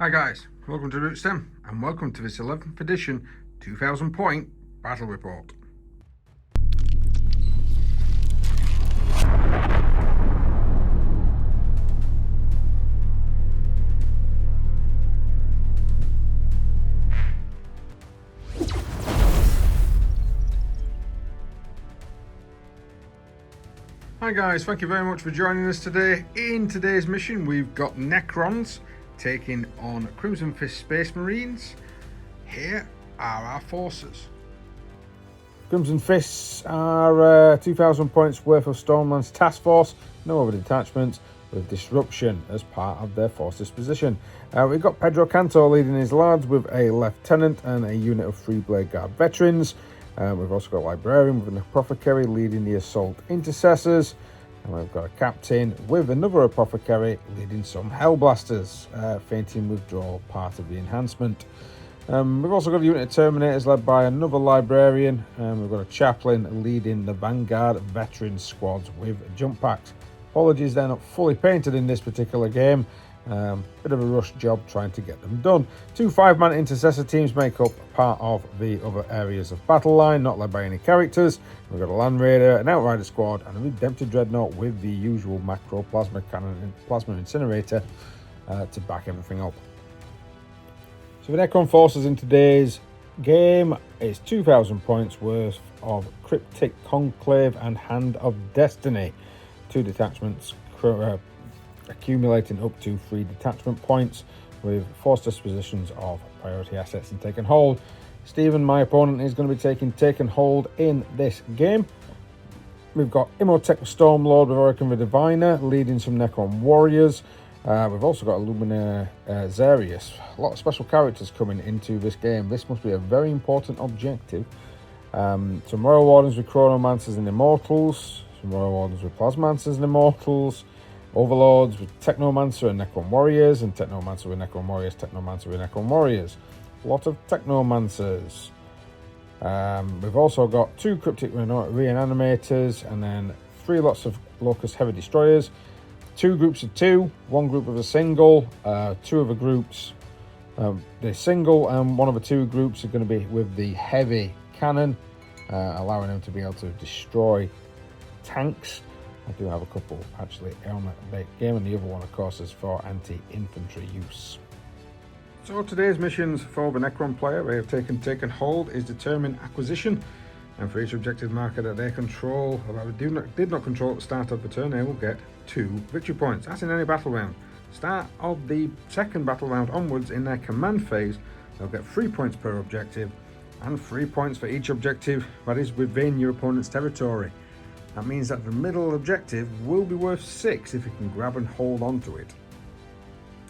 Hi guys, welcome to Rootstem and welcome to this 11th edition 2000 point battle report. Hi guys, thank you very much for joining us today. In today's mission we've got Necrons taking on Crimson Fist Space Marines. Here are our forces. Crimson Fists are 2,000 points worth of Stormlands task force, no other detachments, with disruption as part of their force disposition. We've got Pedro Canto leading his lads with a lieutenant and a unit of 3 Blade Guard veterans. We've also got a librarian with an apothecary leading the assault intercessors. And we've got a captain with another apothecary leading some hellblasters, fainting withdrawal part of the enhancement. We've also got a unit of terminators led by another librarian. We've got a chaplain leading the vanguard veteran squads with jump packs. Apologies, they're not fully painted in this particular game. Bit of a rush job trying to get them done. 2 5-man intercessor teams make up part of the other areas of battle line, not led by any characters. We've got a Land Raider, an Outrider squad, and a Redemptive Dreadnought with the usual macro plasma cannon and plasma incinerator to back everything up. So the Necron forces in today's game is 2,000 points worth of Cryptic Conclave and Hand of Destiny. 2 detachments accumulating up to 3 detachment points with force dispositions of priority assets and taken hold. Stephen, my opponent, is going to be taken hold in this game. We've got Imhotep Stormlord with Awaken the Diviner leading some Necron warriors. We've also got Illumina Zarius. A lot of special characters coming into this game. This must be a very important objective. Some Royal Wardens with Chronomancers and Immortals. Some Royal Wardens with Plasmancers and Immortals. Overlords with Technomancer and Necron Warriors, and Technomancer with Necron Warriors, Technomancer with Necron Warriors. A lot of Technomancers. We've also got 2 Cryptic Reanimators, and then 3 lots of Locust Heavy Destroyers. 2 groups of 2, 1 group of a single, 2 other groups. The single and 1 of the 2 groups are going to be with the heavy cannon, allowing them to be able to destroy tanks. I do have a couple actually on that game, and the other one of course is for anti-infantry use. So today's missions for the Necron player they have taken hold is determine acquisition, and for each objective marker that they control or that they did not control at the start of the turn, they will get 2 victory points. That's in any battle round. Start of the second battle round onwards in their command phase, they'll get 3 points per objective and 3 points for each objective that is within your opponent's territory. That means that the middle objective will be worth 6 if you can grab and hold on to it.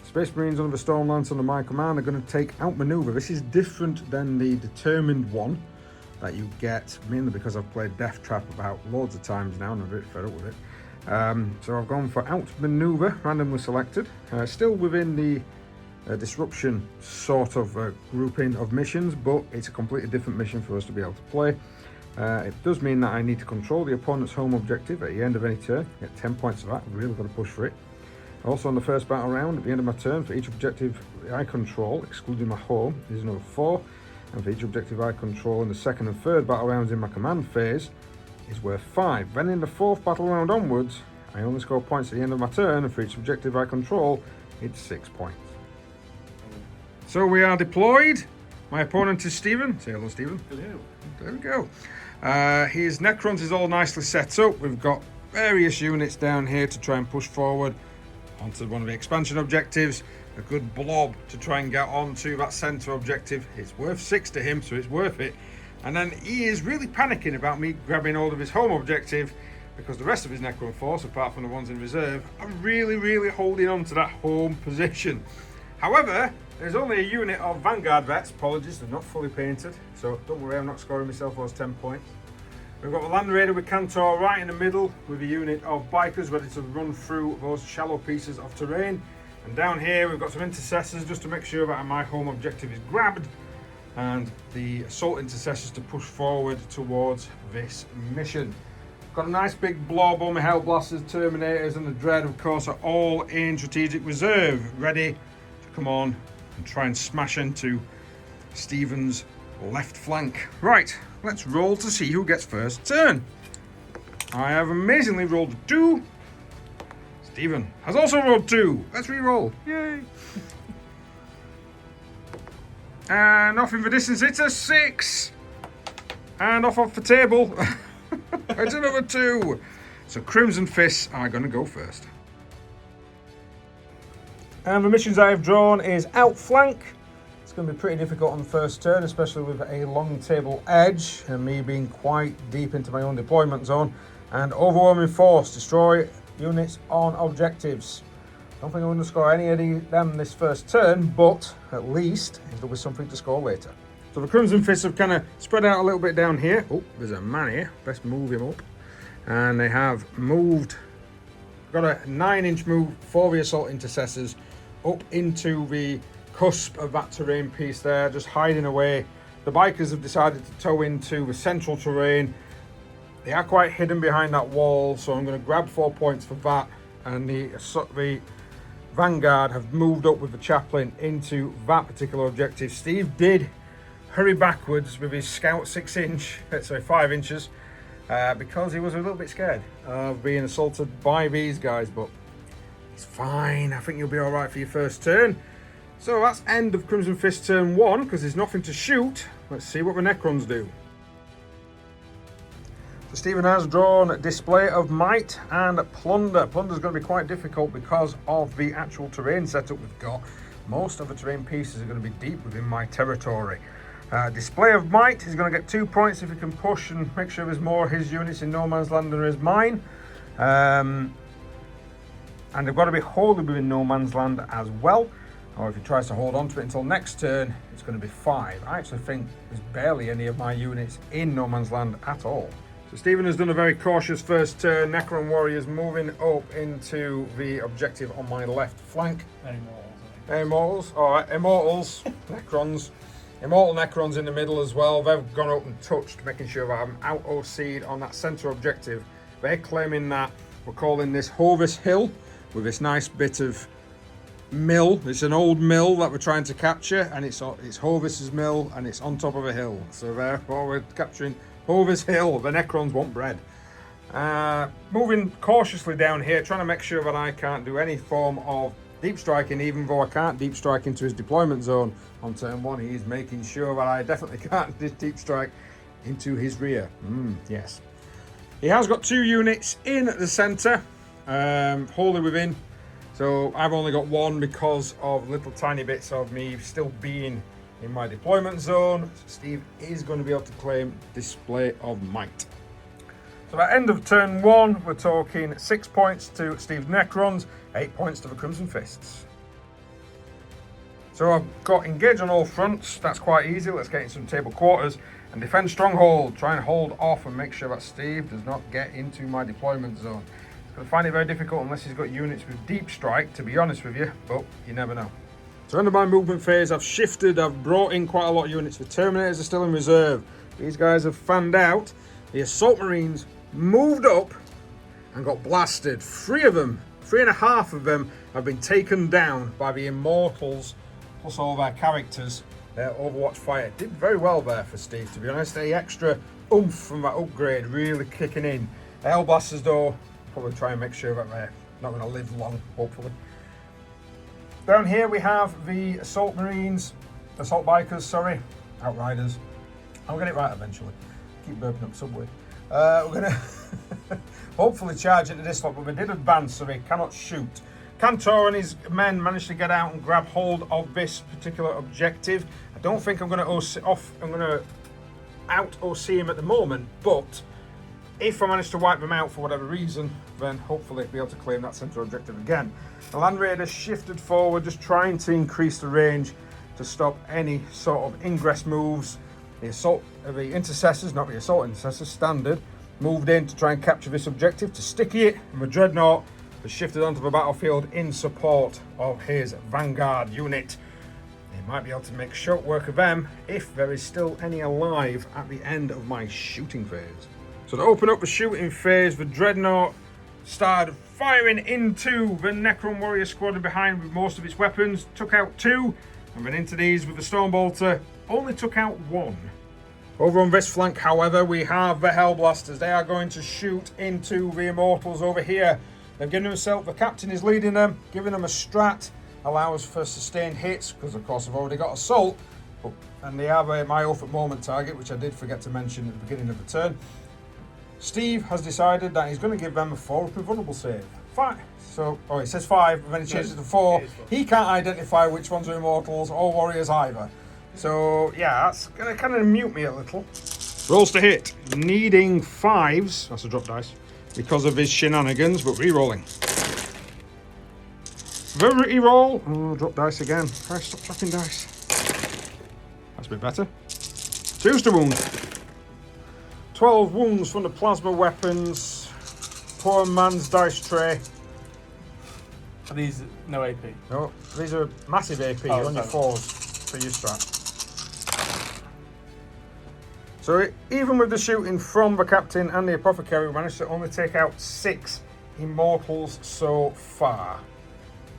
Space Marines under the Stormlance under my command are going to take outmaneuver. This is different than the determined one that you get, mainly because I've played Death Trap about loads of times now and I'm a bit fed up with it. So I've gone for outmaneuver, randomly selected. Still within the disruption sort of grouping of missions, but it's a completely different mission for us to be able to play. It does mean that I need to control the opponent's home objective at the end of any turn. Get 10 points of that, really got to push for it. Also on the first battle round, at the end of my turn, for each objective I control, excluding my home, is another 4. And for each objective I control in the second and third battle rounds in my command phase, is worth 5. Then in the 4th battle round onwards, I only score points at the end of my turn, and for each objective I control, it's 6 points. So we are deployed. My opponent is Stephen. Say hello, Stephen. Hello. There we go. His Necrons is all nicely set up. We've got various units down here to try and push forward onto one of the expansion objectives. A good blob to try and get onto that centre objective. It's worth 6 to him, so it's worth it. And then he is really panicking about me grabbing hold of his home objective because the rest of his Necron force, apart from the ones in reserve, are really holding on to that home position. However, there's only a unit of Vanguard vets. Apologies, they're not fully painted, so don't worry, I'm not scoring myself those 10 points. We've got the Land Raider with Cantor right in the middle with a unit of bikers ready to run through those shallow pieces of terrain. And down here we've got some intercessors just to make sure that my home objective is grabbed, and the assault intercessors to push forward towards this mission. Got a nice big blob on my Hellblasters, Terminators and the Dread of course are all in strategic reserve, ready to come on and try and smash into Stephen's left flank. Right, let's roll to see who gets first turn. I have amazingly rolled 2. Stephen has also rolled 2. Let's re-roll. Yay! And off in the distance, it's a 6. And off the table, it's another 2. So Crimson Fists are going to go first. And the missions I have drawn is Outflank. It's going to be pretty difficult on the first turn, especially with a long table edge and me being quite deep into my own deployment zone. And Overwhelming Force, destroy units on objectives. Don't think I'm going to score any of them this first turn, but at least there'll be something to score later. So the Crimson Fists have kind of spread out a little bit down here. Oh, there's a man here. Best move him up. And they have moved, got a 9-inch move for the Assault Intercessors up into the cusp of that terrain piece there, just hiding away. The bikers have decided to tow into the central terrain. They are quite hidden behind that wall, so I'm going to grab 4 points for that. And the Vanguard have moved up with the Chaplain into that particular objective. Steve did hurry backwards with his Scout 5 inches, because he was a little bit scared of being assaulted by these guys, but he's fine. I think you'll be all right for your first turn. So that's end of Crimson Fist turn 1, because there's nothing to shoot. Let's see what the Necrons do. So Stephen has drawn Display of Might and Plunder. Plunder's going to be quite difficult because of the actual terrain setup we've got. Most of the terrain pieces are going to be deep within my territory. Display of Might is going to get 2 points if he can push and make sure there's more of his units in no man's land than there is mine. And they've got to be wholly within no man's land as well. Or if he tries to hold on to it until next turn, it's going to be 5. I actually think there's barely any of my units in no man's land at all. So Stephen has done a very cautious first turn. Necron warriors moving up into the objective on my left flank. Immortals. All right, Immortals, Necrons. Immortal Necrons in the middle as well. They've gone up and touched, making sure that I'm out OC'd on that centre objective. They're claiming that we're calling this Hovis Hill with this nice bit of mill. It's an old mill that we're trying to capture, and it's Hovis's mill, and it's on top of a hill. So therefore we're capturing Hovis Hill. The Necrons want bread. Moving cautiously down here, trying to make sure that I can't do any form of deep striking, even though I can't deep strike into his deployment zone on turn 1. He is making sure that I definitely can't deep strike into his rear. Yes. He has got 2 units in the centre, wholly within. So I've only got 1 because of little tiny bits of me still being in my deployment zone. Steve is going to be able to claim Display of Might. So at end of turn 1, we're talking 6 points to Steve's Necrons, 8 points to the Crimson Fists. So I've got engage on all fronts. That's quite easy. Let's get in some table quarters and defend stronghold. Try and hold off and make sure that Steve does not get into my deployment zone. He's going to find it very difficult unless he's got units with deep strike, to be honest with you, but you never know. So under my movement phase, I've shifted. I've brought in quite a lot of units. The Terminators are still in reserve. These guys have fanned out. The Assault Marines moved up and got blasted. 3 of them, 3.5 of them have been taken down by the Immortals, plus all their characters. Their Overwatch fire did very well there for Steve, to be honest. The extra oomph from that upgrade really kicking in. The Hellblasters, though, probably try and make sure that they're not going to live long, hopefully. Down here we have the Assault Bikers, sorry, Outriders. I'll get it right eventually. Keep burping up Subway. We're going to hopefully charge into this lot, but they did advance, so they cannot shoot. Cantor and his men managed to get out and grab hold of this particular objective. I don't think I'm going to out OC him at the moment, but if I manage to wipe them out for whatever reason, then hopefully be able to claim that central objective again. The Land Raider shifted forward, just trying to increase the range to stop any sort of ingress moves. The Intercessors, not the Assault Intercessors, standard, moved in to try and capture this objective, to sticky it, and the Dreadnought was shifted onto the battlefield in support of his Vanguard unit. He might be able to make short work of them if there is still any alive at the end of my shooting phase. So to open up the shooting phase, the Dreadnought started firing into the Necron warrior squadron behind with most of its weapons, took out 2, And then into these with the Stone Bolter, only took out one. Over on this flank, however, we have the Hellblasters. They are going to shoot into the Immortals over here. They've given themselves, the captain is leading them, giving them a strat, allows for sustained hits, because of course they've already got Assault. And they have a My Oath at Moment target, which I did forget to mention at the beginning of the turn. Steve has decided that he's going to give them a 4 up invulnerable save. 5. So, oh, it says 5, and then he changes it to 4. He can't identify which ones are Immortals or Warriors either. So, yeah, that's going to kind of mute me a little. Rolls to hit, needing 5s. That's a drop dice. Because of his shenanigans, but re-rolling. Very roll. Oh, drop dice again. Christ, stop dropping dice. That's a bit better. 2s to wound. 12 wounds from the plasma weapons. Poor man's dice tray. Are these no AP? No, these are massive AP. You're on your 4s for your strat. So even with the shooting from the captain and the apothecary, we managed to only take out 6 Immortals so far.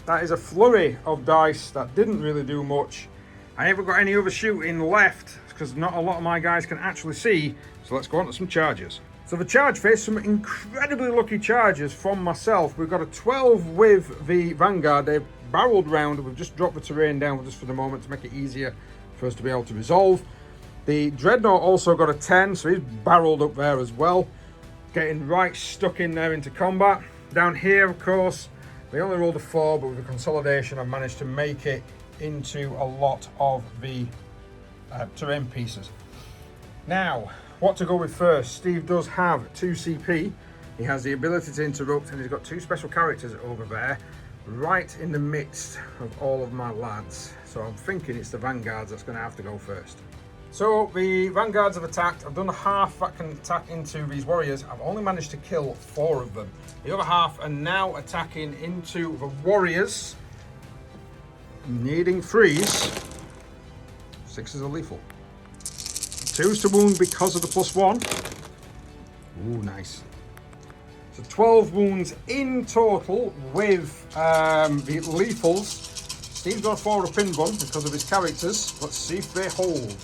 That is a flurry of dice that didn't really do much. I haven't got any other shooting left because not a lot of my guys can actually see. So let's go on to some charges. So the charge phase, some incredibly lucky charges from myself. We've got a 12 with the Vanguard. They've barreled round. We've just dropped the terrain down just for the moment to make it easier for us to be able to resolve. The Dreadnought also got a 10, so he's barreled up there as well. Getting right stuck in there into combat. Down here, of course, we only rolled a 4, but with the consolidation, I've managed to make it into a lot of the terrain pieces. Now, what to go with first? Steve does have 2 CP. He has the ability to interrupt, and he's got 2 special characters over there, right in the midst of all of my lads. So I'm thinking it's the Vanguards that's going to have to go first. So the Vanguards have attacked. I've done a half that can attack into these warriors. I've only managed to kill 4 of them. The other half are now attacking into the warriors, needing 3s. 6s are lethal. 2s to wound because of the +1. Ooh, nice. So 12 wounds in total with the lethals. Steve's got a 4 up in one because of his characters. Let's see if they hold.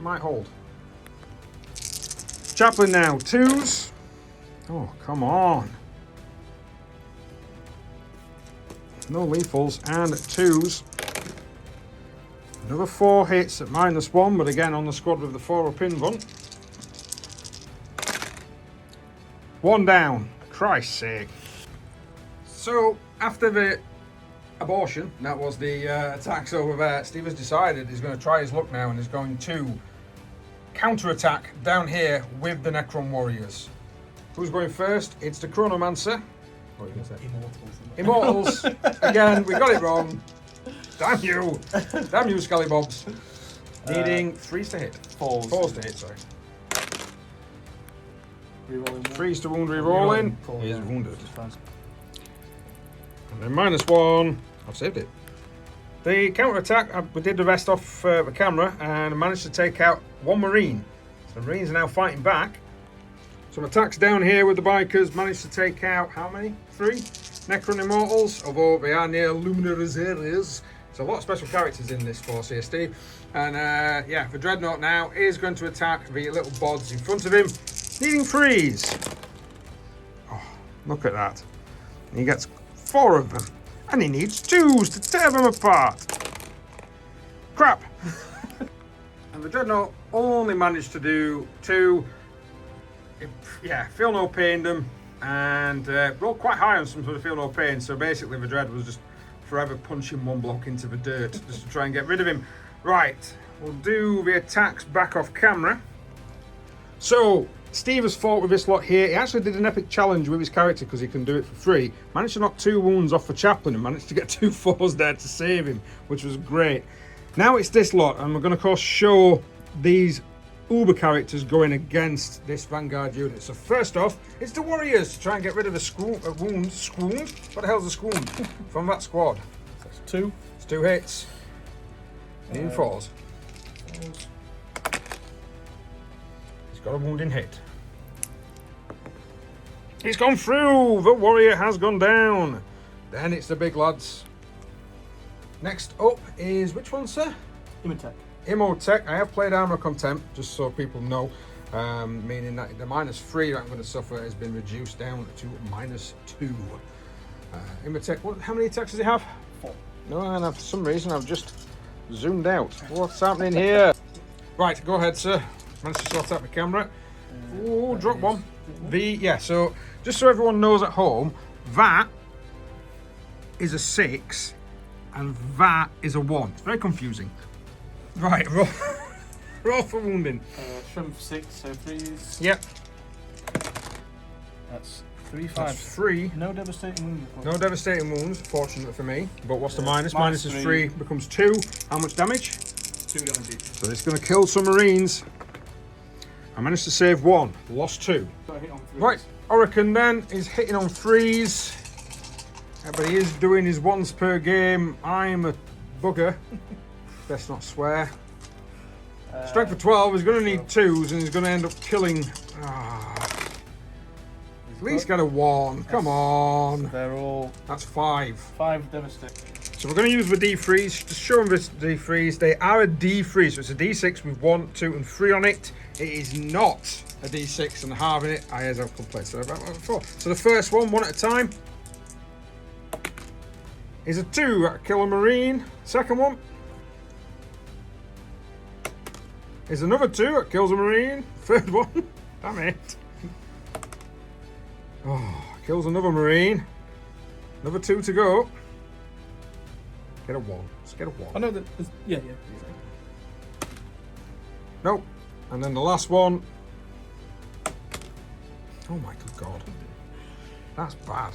Might hold. Chaplain now, 2s. Oh, come on. No lethals and 2s. Another 4 hits at -1, but again on the squad with the 4 up in one. 1 down. Christ's sake. So, after the abortion, that was the attacks over there, Steve has decided he's going to try his luck now and is going to counter-attack down here with the Necron warriors. Who's going first? It's the Chronomancer. What are you going to say? Immortals. Immortals. Again, we got it wrong. Damn you. Damn you, Scallybobs. Needing 3s to hit. 4s to hit, sorry. Rerolling 3s to wound, rerolling. He is wounded. And then -1. I've saved it. The counter-attack, we did the rest off the camera and managed to take out 1 Marine. So the Marines are now fighting back. Some attacks down here with the bikers. Managed to take out, how many? 3 Necron Immortals, although they are near luminous areas. There's a lot of special characters in this force here, Steve. And yeah, the Dreadnought now is going to attack the little bods in front of him, needing 3s. Oh, look at that. And he gets 4 of them. And he needs 2s to tear them apart. Crap. And the Dreadnought only managed to do 2. Yeah, feel no pain them. And rolled quite high on some sort of feel no pain. So basically the Dread was just forever punching 1 block into the dirt just to try and get rid of him. Right, we'll do the attacks back off camera. So Steve has fought with this lot here. He actually did an epic challenge with his character because he can do it for free. Managed to knock 2 wounds off the chaplain and managed to get 2 4s there to save him, which was great. Now it's this lot, and we're going to, of course, show these Uber characters going against this Vanguard unit. So first off, it's the warriors to try and get rid of the wound. Swoon? What the hell's a swoon? From that squad. That's 2. It's 2 hits. Needing 4s. He's got a wounding hit. He's gone through! The warrior has gone down. Then it's the big lads. Next up is which one, sir? Imitech. Imotech. I have played Armour Contempt, just so people know, meaning that the -3 that I'm going to suffer has been reduced down to -2. Imotech, how many attacks does he have? 4. No, and for some reason I've just zoomed out. What's happening here? Right, go ahead, sir. Managed to sort out my camera. Oh, drop one. Yeah, so just so everyone knows at home, that is a 6 and that is a 1. It's very confusing. Right, roll for wounding. Shrimp 6, so 3s. Yep. That's 3, 5. That's 3. No devastating wounds. No devastating wounds, fortunately for me. But what's the minus? Minus Minus is 3. 3, becomes 2. How much damage? 2 damage each. So it's going to kill some Marines. I managed to save 1, lost 2. Got a hit on 3s. Right, Hurricane then is hitting on 3s. But he is doing his once per game. I'm a bugger. Best not swear. Strength for 12, he's going to need 2s and he's going to end up killing. At least get a 1. Come on. They're all That's 5. 5 devastating. So we're going to use the D3s. Just show them this D3s. They are a D3, so it's a D6 with 1, 2, and 3 on it. It is not a D6 and halving it. As I've played so about 4. So the first one at a time, is a 2 that kill a Marine. Second one is another 2 that kills a Marine. Third one, damn it. Oh, kills another Marine. Another 2 to go. Get a 1. Let's get a 1. I know that. Yeah. Nope. And then the last one. Oh my good God. That's bad.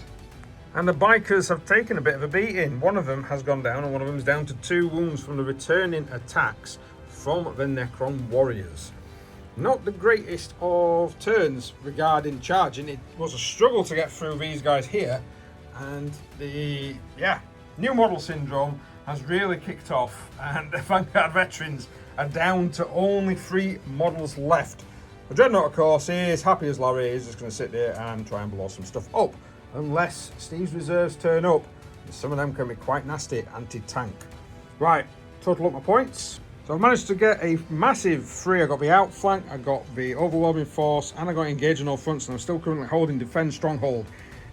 And the bikers have taken a bit of a beating. One of them has gone down and one of them is down to 2 wounds from the returning attacks from the Necron warriors. Not the greatest of turns regarding charging. It was a struggle to get through these guys here. And the, new model syndrome has really kicked off. And the Vanguard veterans are down to only 3 models left. The Dreadnought, of course, is happy as Larry. He's just going to sit there and try and blow some stuff up. Unless Steve's reserves turn up. Some of them can be quite nasty anti-tank. Right, total up my points. So I've managed to get a massive 3. I got the outflank, I got the overwhelming force, and I got engaged on all fronts, and I'm still currently holding defend stronghold.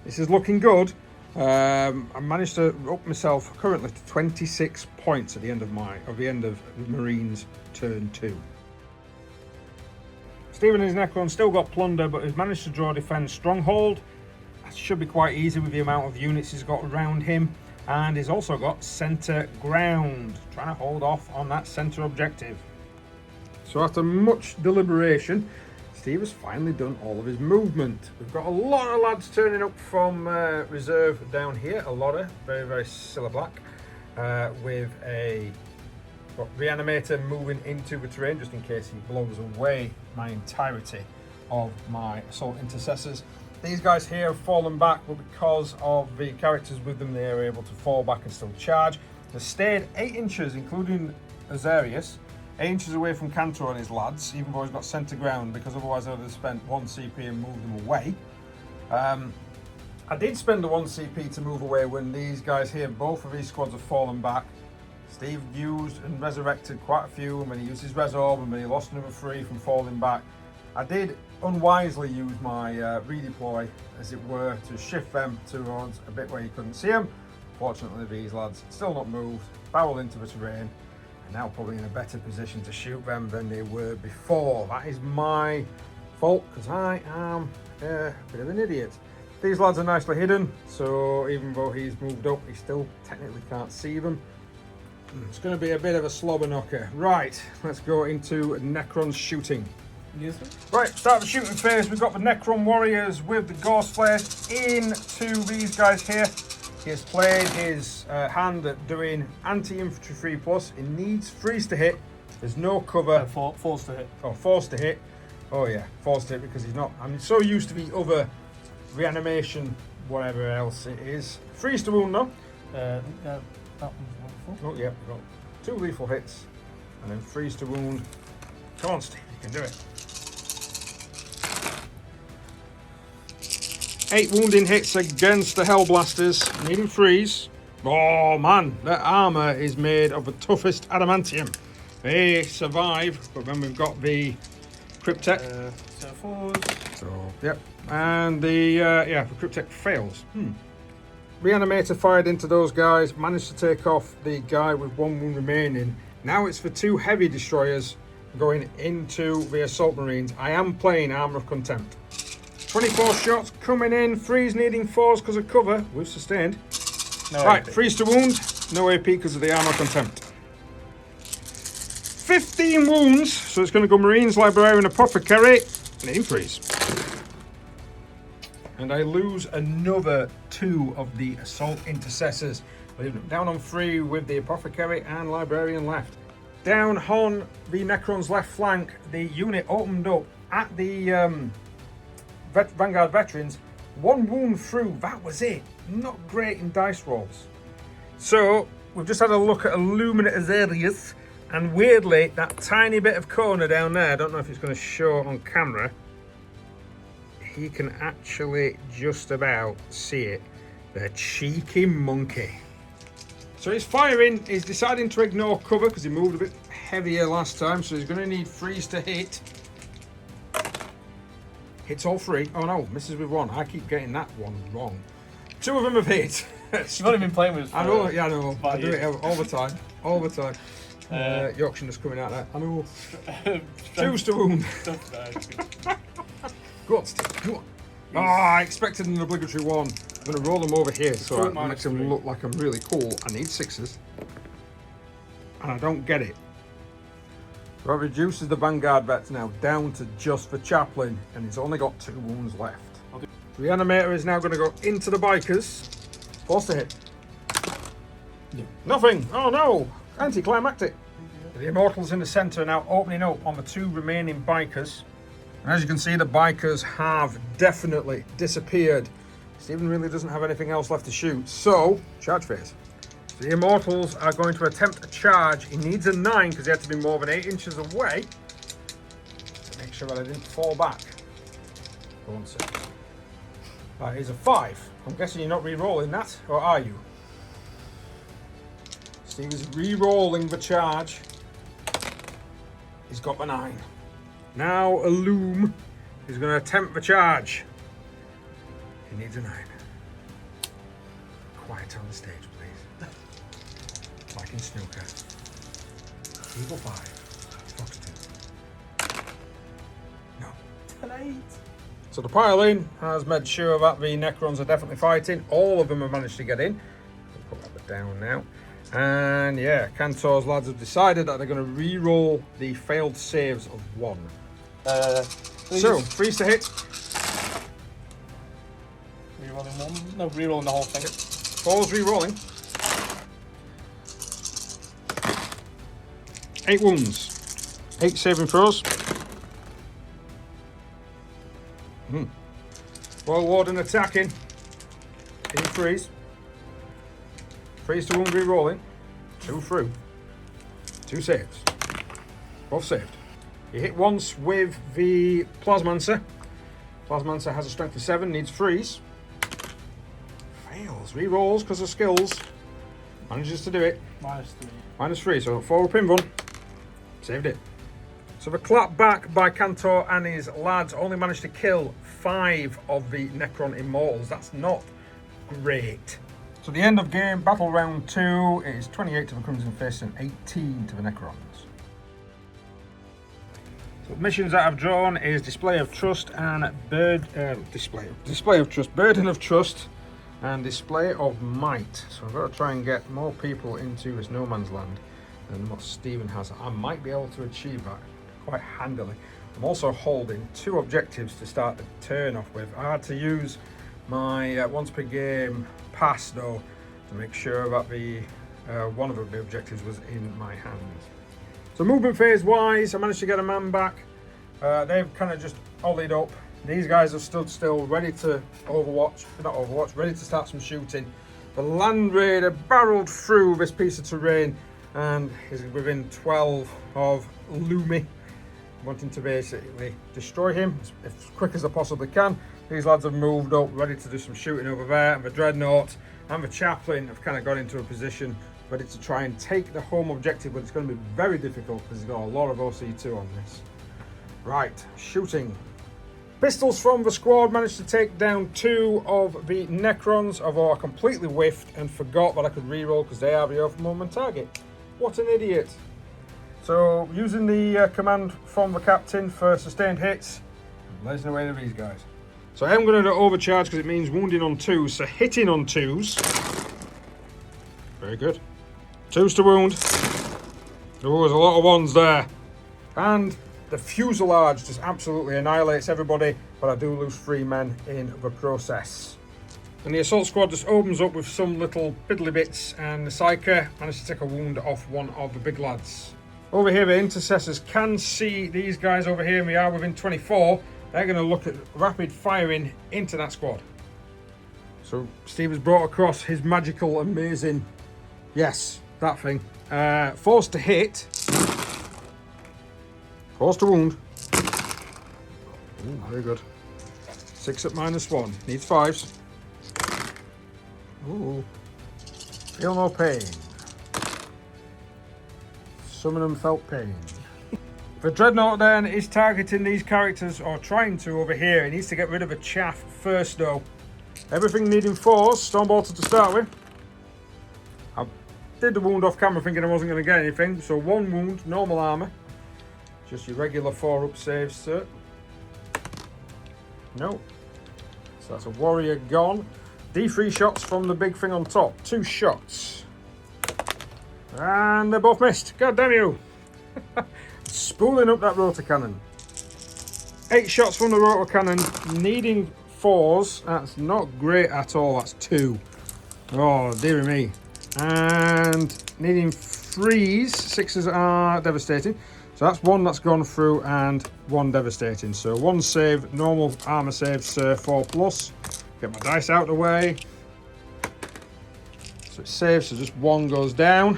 This is looking good. I managed to up myself currently to 26 points at the end of Marines turn 2. Stephen and his Necron still got plunder, but has managed to draw defend stronghold. That should be quite easy with the amount of units he's got around him. And he's also got centre ground, trying to hold off on that centre objective. So after much deliberation, Steve has finally done all of his movement. We've got a lot of lads turning up from reserve down here. A lot of very, very Scylla Black, with a reanimator moving into the terrain just in case he blows away my entirety of my assault intercessors. These guys here have fallen back, but because of the characters with them, they are able to fall back and still charge. They stayed 8 inches, including Azarius, 8 inches away from Cantor and his lads, even though he's got centre ground, because otherwise I would have spent 1 CP and moved them away. I did spend the 1 CP to move away when these guys here, both of these squads have fallen back. Steve used and resurrected quite a few, and then he used his res orb, and then he lost another 3 from falling back. I did unwisely use my redeploy, as it were, to shift them towards a bit where you couldn't see them. Fortunately, these lads still not moved, barreled into the terrain, and now probably in a better position to shoot them than they were before. That is my fault, because I am a bit of an idiot. These lads are nicely hidden, so even though he's moved up, he still technically can't see them. It's going to be a bit of a slobber knocker. Right, let's go into Necron shooting. Yes, sir. Right, start the shooting phase. We've got the Necron warriors with the Ghost Flares into these guys here. He has played his hand at doing anti-infantry 3+. He needs 3s to hit. There's no cover. Forced to hit. Oh, forced to hit. Oh yeah, forced to hit because he's not. I'm so used to the other reanimation, whatever else it is. 3s to wound though. That one's wonderful. Oh yeah, we've got 2 lethal hits and then 3s to wound. Come on, Steve, you can do it. 8 wounding hits against the Hellblasters, needing 3s. Oh man, that armour is made of the toughest adamantium. They survive, but then we've got the Cryptek. So fours. So, yep. And the Cryptek fails. Reanimator fired into those guys, managed to take off the guy with 1 wound remaining. Now it's for 2 heavy destroyers going into the assault marines. I am playing Armour of Contempt. 24 shots coming in, freeze needing 4s because of cover. We've sustained. No Right, AP. freeze to wound, no AP because of the Armour of Contempt. 15 wounds, so it's going to go Marines, Librarian, Apothecary, needing freeze. And I lose another 2 of the Assault Intercessors. Leaving them down on 3 with the Apothecary and Librarian left. Down on the Necron's left flank, the unit opened up at the Vanguard Veterans. 1 wound through, that was it. Not great in dice rolls. So, we've just had a look at Illuminator's areas. And weirdly, that tiny bit of corner down there, I don't know if it's going to show on camera, he can actually just about see it. The cheeky monkey. So he's firing, he's deciding to ignore cover because he moved a bit heavier last time, so he's going to need freeze to hit. Hits all 3. Oh no, misses with 1. I keep getting that one wrong. 2 of them have hit. You've only been playing with. I know, yeah, I know. I about do it all the time. All the time. Yorkshire's coming out there. I know. 2s to wound. Go on, Steve. Go on. Oh, I expected an obligatory 1. I'm going to roll them over here so it makes them look like I'm really cool. I need 6s. And I don't get it. So that reduces the Vanguard vets now down to just the Chaplain. And he's only got 2 wounds left. The Reanimator is now going to go into the bikers. Forced to hit. No. Nothing. Oh no. Anticlimactic. The Immortals in the centre are now opening up on the 2 remaining bikers. And as you can see, the bikers have definitely disappeared. Stephen really doesn't have anything else left to shoot. So, charge phase. The Immortals are going to attempt a charge. He needs a 9 because he had to be more than 8 inches away. To make sure that I didn't fall back. Go on, 6. That is a 5. I'm guessing you're not re-rolling that, or are you? Steve is re-rolling the charge. He's got the 9. Now Illum is going to attempt the charge. He needs a 9. Quiet on the stage, please. Like in snooker. Eagle 5. Fox 2. No. 8. So the pile-in has made sure that the Necrons are definitely fighting. All of them have managed to get in. We'll put that down now. And yeah, Cantor's lads have decided that they're going to re-roll the failed saves of 1. So, freeze to hit. Rerolling 1. No, rerolling the whole thing. 4's re-rolling. 8 wounds. 8 saving throws. Royal Warden attacking. In freeze. Freeze to wound re-rolling. 2 through. 2 saves. Both saved. He hit once with the Plasmancer. Plasmancer has a strength of 7, needs freeze. Fails. Re-rolls because of skills. Manages to do it. -3. -3, so 4 pin run. Saved it. So the clap back by Cantor and his lads only managed to kill 5 of the Necron Immortals. That's not great. So the end of game, battle round 2 is 28 to the Crimson Fist and 18 to the Necrons. So the missions that I've drawn is Display of Trust and Display of Trust, Burden of Trust and Display of Might. So I've got to try and get more people into this no man's land than what Stephen has. I might be able to achieve that quite handily. I'm also holding 2 objectives to start the turn off with. I had to use my once per game pass though to make sure that the one of the objectives was in my hands. So movement phase wise, I managed to get a man back. They've kind of just ollied up. These guys have stood still, ready to ready to start some shooting. The Land Raider barreled through this piece of terrain and is within 12 of Lumi, wanting to basically destroy him as quick as I possibly can. These lads have moved up, ready to do some shooting over there, and the Dreadnought and the chaplain have kind of got into a position ready to try and take the home objective, but it's going to be very difficult because he's got a lot of OC2 on this. Right, shooting. Pistols from the squad managed to take down 2 of the Necrons, although I completely whiffed and forgot that I could reroll because they are the open moment target. What an idiot. So, using the command from the captain for sustained hits, blazing away to these guys. So I am going to overcharge because it means wounding on 2s, so hitting on 2s. Very good. 2s to wound. Oh, there's a lot of 1s there. And the fuselage just absolutely annihilates everybody, but I do lose 3 men in the process. And the assault squad just opens up with some little piddly bits, and the Psyker managed to take a wound off one of the big lads. Over here, the intercessors can see these guys over here, and we are within 24. They're going to look at rapid firing into that squad. So Steve has brought across his magical, amazing, yes, that thing. Force to hit. Force to wound. Ooh, very good. 6 at -1. Needs 5s. Ooh. Feel no pain. Some of them felt pain. The Dreadnought then is targeting these characters, or trying to over here. He needs to get rid of a chaff first though. Everything needing 4s, Stormbolter to start with. I did the wound off camera thinking I wasn't going to get anything. So 1 wound, normal armour. Just your regular 4-up saves, sir. No. So that's a warrior gone. D3 shots from the big thing on top. 2 shots. And they're both missed. God damn you. Spooling up that rotor cannon. 8 shots from the rotor cannon. Needing 4s. That's not great at all. That's 2. Oh, dear me. And needing 3s. 6s are devastating. So that's 1 that's gone through and 1 devastating. So 1 save, normal armor save, sir, 4+. Get my dice out of the way. So it saves, so just 1 goes down.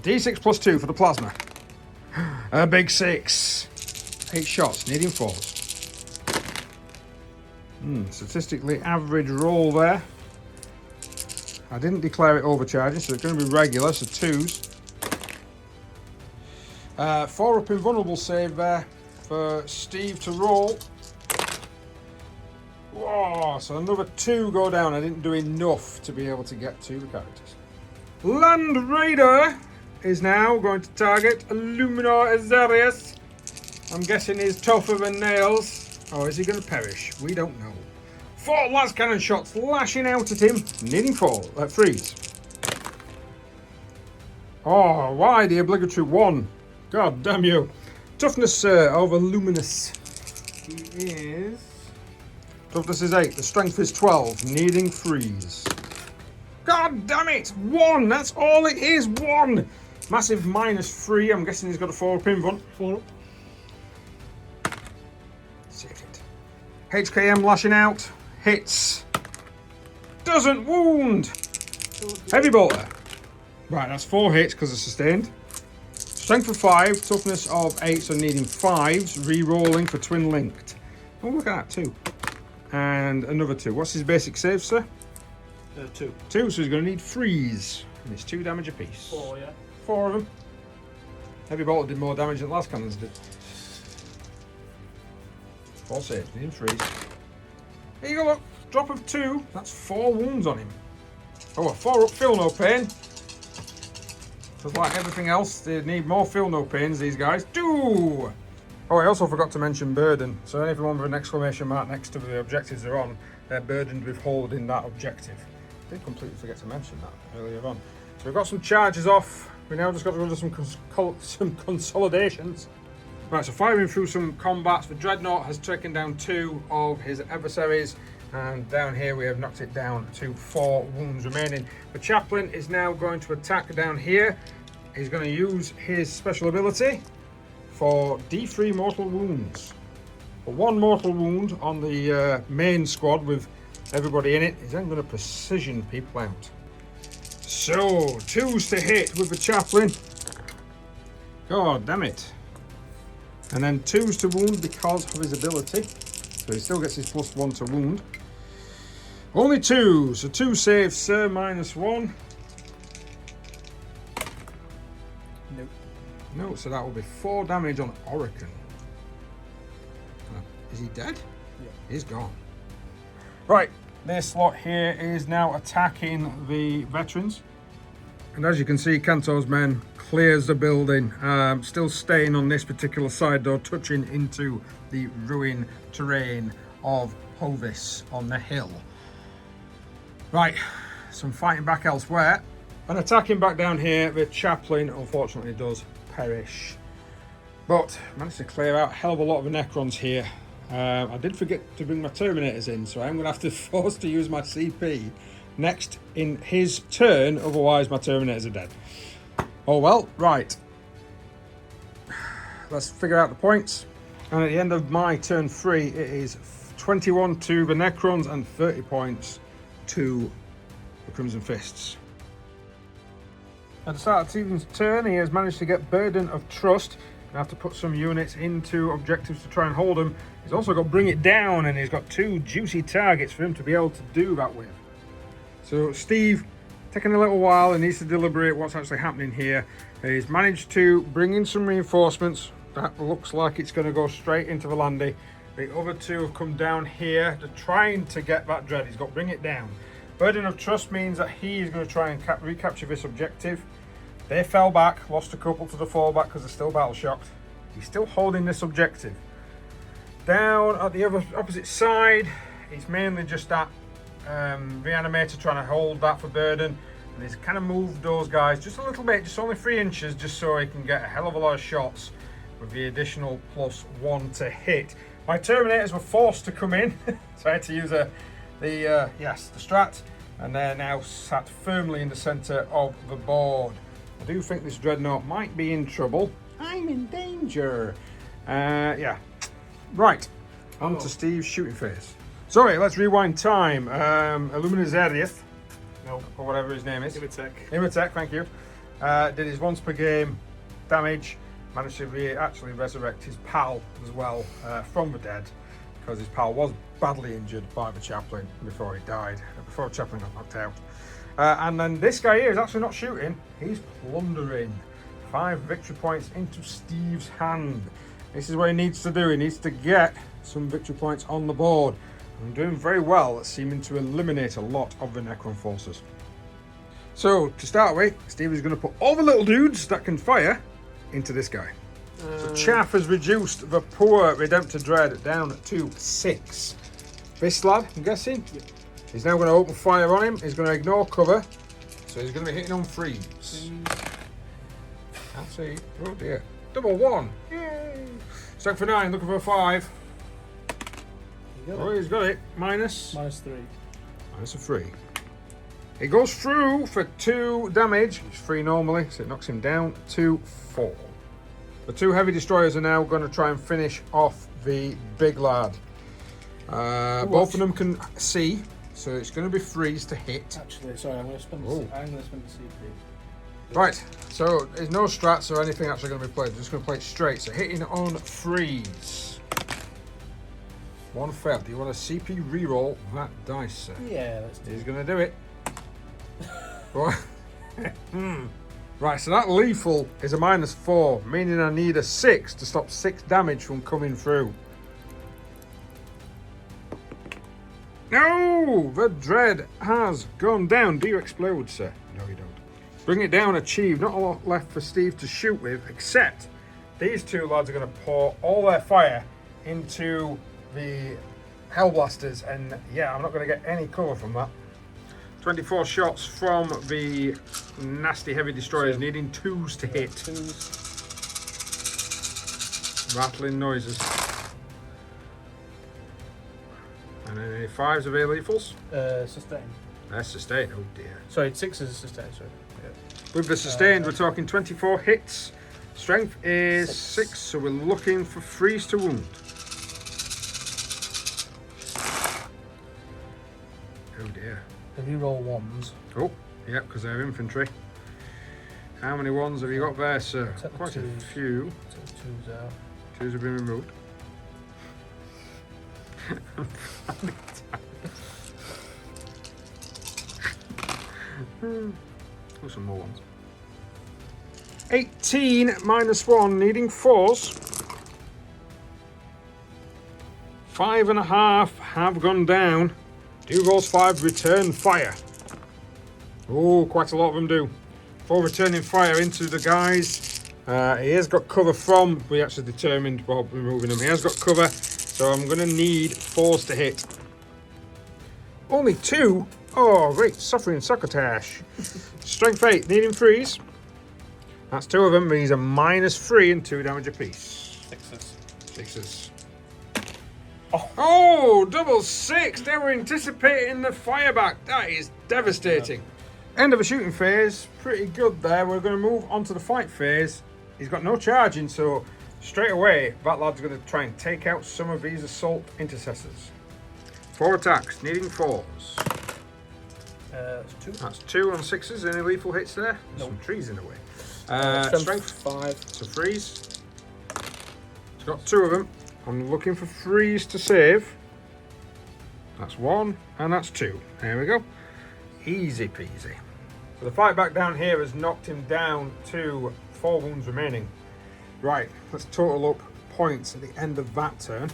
D6 +2 for the plasma. A big 6. 8 shots, needing 4s. Statistically average roll there. I didn't declare it overcharging, so it's going to be regular, so 2s. 4-up invulnerable save there for Steve to roll. Whoa, so another 2 go down. I didn't do enough to be able to get to the characters. Land Raider is now going to target Illuminor Azarius. I'm guessing he's tougher than nails. Or is he going to perish? We don't know. 4 las cannon shots lashing out at him, needing 3s. Oh, why the obligatory 1? God damn you. Toughness over luminous. He is... Toughness is 8. The strength is 12. Needing 3s. God damn it. 1. That's all it is. 1. Massive -3. I'm guessing he's got a 4-up invuln. 4-up. Saved it. HKM lashing out. Hits. Doesn't wound. Heavy bolter. Right, that's 4 hits because it's sustained. Strength of 5, toughness of 8, so needing 5s, re-rolling for twin linked. Oh, look at that, 2. And another 2. What's his basic save, sir? 2. 2, so he's going to need 3s. And it's 2 damage apiece. 4, yeah. 4 of them. Heavy bolter did more damage than last cannons did. 4 saves, needing 3s. There you go, look. Drop of 2. That's 4 wounds on him. Oh, a 4-up, feel no pain. Just like everything else, they need more feel no pains, these guys do. Oh, I also forgot to mention burden. So anyone with an exclamation mark next to the objectives they're on, they're burdened with holding that objective. I did completely forget to mention that earlier on. So we've got some charges off. We now just got to run some consolidations. Right, so firing through some combats. The Dreadnought has taken down 2 of his adversaries. And down here we have knocked it down to 4 wounds remaining. The Chaplain is now going to attack down here. He's going to use his special ability for D3 mortal wounds. For 1 mortal wound on the main squad with everybody in it, he's then going to precision people out. So, 2s to hit with the Chaplain. God damn it. And then 2s to wound because of his ability. So he still gets his +1 to wound. Only 2, so 2 saves, sir, -1. Nope. No, so that will be 4 damage on Awaken. Is he dead? Yeah. He's gone. Right, this lot here is now attacking the veterans. And as you can see, Kantor's men clears the building, still staying on this particular side door, touching into the ruined terrain of Hovis on the hill. Right, some fighting back elsewhere. And attacking back down here, the chaplain unfortunately does perish. But managed to clear out a hell of a lot of the Necrons here. I did forget to bring my Terminators in, so I'm going to have to force to use my CP next in his turn, otherwise my Terminators are dead. Oh well, right. Let's figure out the points. And at the end of my turn 3, it is 21 to the Necrons and 30 points to the Crimson Fists. At the start of Stephen's turn, he has managed to get Burden of Trust. I have to put some units into objectives to try and hold him. He's also got Bring It Down, and he's got 2 juicy targets for him to be able to do that with. So Steve, taking a little while, and needs to deliberate what's actually happening here. He's managed to bring in some reinforcements. That looks like it's going to go straight into the landing. The other 2 have come down here to trying to get that dread. He's got Bring It Down. Burden of Trust means that he is going to try and recapture this objective. They fell back, lost a couple to the fallback because they're still battle shocked. He's still holding this objective. Down at the other opposite side, it's mainly just that reanimator trying to hold that for Burden. And he's kind of moved those guys just a little bit, just only 3 inches, just so he can get a hell of a lot of shots with the additional +1 to hit. My Terminators were forced to come in, so I had to use the strat, and they're now sat firmly in the centre of the board. I do think this Dreadnought might be in trouble. I'm in danger. Yeah. Right. On to Steve's shooting phase. Sorry, let's rewind time. Illuminizarieth, Nope. or whatever his name is. Imitek. Thank you. Did his once per game damage. Managed to actually resurrect his pal as well from the dead, because his pal was badly injured by the chaplain before he died, before the chaplain got knocked out. And then this guy here is actually not shooting, he's plundering. 5 victory points into Steve's hand. This is what he needs to do. He needs to get some victory points on the board. I'm doing very well at seeming to eliminate a lot of the Necron forces. So, to start with, Steve is going to put all the little dudes that can fire into this guy. So Chaff has reduced the poor Redemptor Dread down to 6. This lad, I'm guessing? Yep. He's now going to open fire on him. He's going to ignore cover. So he's going to be hitting on freeze. That's it. Oh dear. Double 1. Yay. Strength for 9, looking for a 5. Oh, he's got it. Minus. -3. Minus a 3. It goes through for 2 damage. It's 3 normally, so it knocks him down to 4. The 2 heavy destroyers are now going to try and finish off the big lad. Both of them can see, so it's going to be freeze to hit. Actually, sorry, I'm going to spend the CP. Right, so there's no strats or anything actually going to be played. We're just going to play it straight. So hitting on freeze. 1 failed. Do you want a CP reroll that dice, sir? Yeah, let's do He's going to do it. Right, so that lethal is a -4, meaning I need a 6 to stop 6 damage from coming through. No! The dread has gone down. Do you explode, sir? No, you don't. Bring It Down achieved. Not a lot left for Steve to shoot with, except these 2 lads are going to pour all their fire into the Hellblasters, and yeah, I'm not going to get any cover from that. 24 shots from the nasty heavy destroyers, needing 2s to hit. 2s. Rattling noises. And then any 5s of lethals? Sustain. That's sustained. Oh dear. Sorry, 6 is sustain, sorry. Yeah. With the sustained, we're talking 24 hits. Strength is 6, so we're looking for freeze to wound. Oh dear. If you roll 1s. Oh, yeah, because they're infantry. How many 1s have you got there, sir? Take the Quite a 2s. few. Take the 2s out. 2s have been removed. Oh, some more ones. 18 -1, needing 4s. 5.5 have gone down. Do those 5 return fire? Oh, quite a lot of them do. 4 returning fire into the guys. He has got cover from, we actually determined while removing him, he has got cover, so I'm going to need 4s to hit. Only 2? Oh, great, suffering succotash. Strength 8, needing 3s. That's 2 of them, these are -3 and 2 damage apiece. 6s. 6s. Oh, double 6! They were anticipating the fire back. That is devastating. End of the shooting phase, pretty good there. We're going to move on to the fight phase. He's got no charging, so straight away, that lad's going to try and take out some of these assault intercessors. 4 attacks, needing 4s. That's 2. That's 2 on 6s. Any lethal hits there? Nope. Some trees in the way. Strength 5. So 3s. He's got 2 of them. I'm looking for 3s to save. That's 1 and that's 2. There we go. Easy peasy. So the fight back down here has knocked him down to 4 wounds remaining. Right, let's total up points at the end of that turn.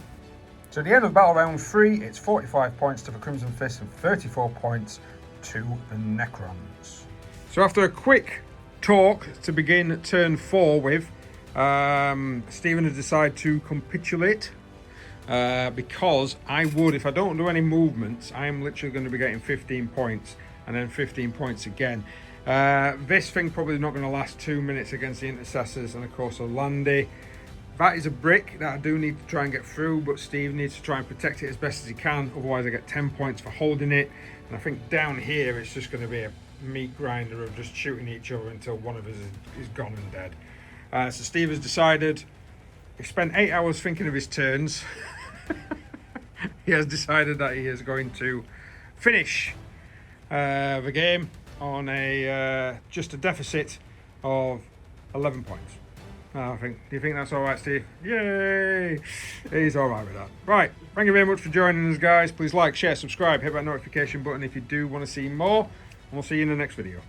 So at the end of battle round 3, it's 45 points to the Crimson Fist and 34 points to the Necrons. So after a quick talk to begin turn 4 with, Stephen has decided to capitulate because I would, if I don't do any movements, I am literally going to be getting 15 points and then 15 points again. This thing probably not going to last 2 minutes against the intercessors, and of course Orlandi. That is a brick that I do need to try and get through, but Steve needs to try and protect it as best as he can, otherwise I get 10 points for holding it. And I think down here it's just going to be a meat grinder of just shooting each other until one of us is gone and dead. So Steve has decided, he spent 8 hours thinking of his turns. He has decided that he is going to finish the game on a just a deficit of 11 points. Do you think that's all right, Steve? Yay! He's all right with that. Right, thank you very much for joining us, guys. Please like, share, subscribe, hit that notification button if you do want to see more, and we'll see you in the next video.